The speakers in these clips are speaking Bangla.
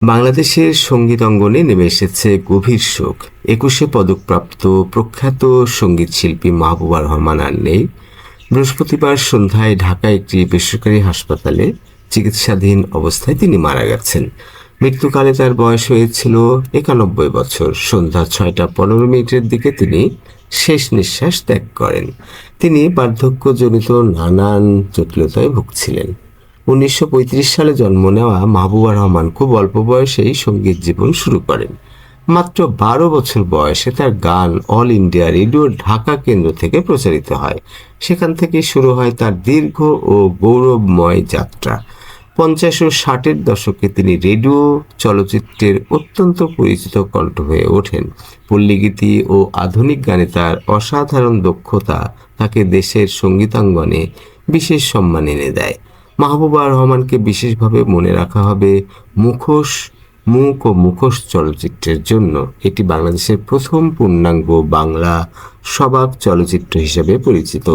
বাংলাদেশের সঙ্গীত অঙ্গনে নেমে এসেছে গভীর শোক। ২১শে পদকপ্রাপ্ত প্রখ্যাত সঙ্গীত শিল্পী মাহবুবা রহমান আর নেই। বৃহস্পতিবার সন্ধ্যায় ঢাকায় একটি বেসরকারি হাসপাতালে চিকিৎসাধীন অবস্থায় তিনি মারা গেছেন। মৃত্যুকালে তার বয়স হয়েছিল ৯১ বছর। সন্ধ্যা ৬টা ১৫ মিনিটের দিকে তিনি শেষ নিঃশ্বাস ত্যাগ করেন। তিনি বার্ধক্যজনিত নানান জটিলতায় ভুগছিলেন। ১৯৩৫ সালে জন্ম নেওয়া মাহবুবা রহমান খুব অল্প বয়সেই সঙ্গীত জীবন শুরু করেন। মাত্র ১২ বছর বয়সে তার গান অল ইন্ডিয়া রেডিও ঢাকা কেন্দ্র থেকে প্রচারিত হয়। সেখান থেকে শুরু হয় তার দীর্ঘ ও গৌরবময় যাত্রা। ৫০ ও ৬০-এর দশকে তিনি রেডিও চলচ্চিত্রের অত্যন্ত পরিচিত কণ্ঠ হয়ে ওঠেন। পল্লীগীতি ও আধুনিক গানে তার অসাধারণ দক্ষতা তাকে দেশের সঙ্গীতাঙ্গনে বিশেষ সম্মান এনে দেয়। মাহবুবা রহমানকে বিশেষভাবে মনে রাখা হবে মুখ ও মুখোশ চলচ্চিত্রের জন্য। এটি বাংলাদেশের প্রথম পূর্ণাঙ্গ বাংলা সবাক চলচ্চিত্র হিসেবে পরিচিত।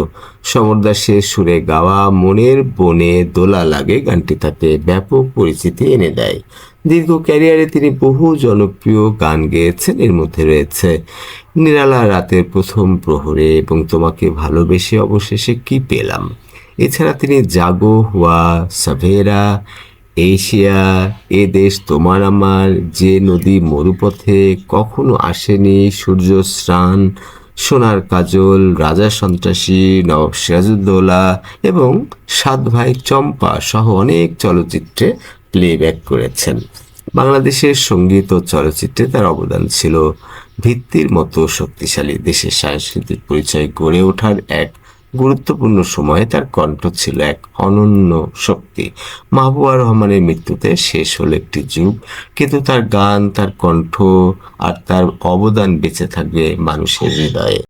সমর দাসের সুরে গাওয়া মনের বনে দোলা লাগে গানটি তাকে ব্যাপক পরিচিতি এনে দেয়। দীর্ঘ ক্যারিয়ারে তিনি বহু জনপ্রিয় গান গেয়েছেন। এর মধ্যে রয়েছে নিরালা রাতের প্রথম প্রহরে এবং তোমাকে ভালোবেসে অবশেষে কি পেলাম। এছাড়া তিনি জাগো হুয়া, সাভেরা, এশিয়া, এ দেশ তোমার আমার, যে নদী মরুপথে, কখনো আসেনি, সূর্য স্নান, সোনার কাজল, রাজা সন্ত্রাসী, নবাব সিরাজউদ্দৌলা এবং সাত ভাই চম্পা সহ অনেক চলচ্চিত্রে প্লেব্যাক করেছেন। বাংলাদেশের সঙ্গীত ও চলচ্চিত্রে তার অবদান ছিল ভিত্তির মতো শক্তিশালী। দেশের সাংস্কৃতিক পরিচয় গড়ে ওঠার এক গুরুত্বপূর্ণ সময়ে তার কণ্ঠ ছিল এক অনন্য শক্তি। মাহবুবা রহমানের মৃত্যুতে শেষ হলো একটি যুগ, কিন্তু তার গান, তার কণ্ঠ আর তার অবদান বেঁচে থাকবে মানুষের হৃদয়ে।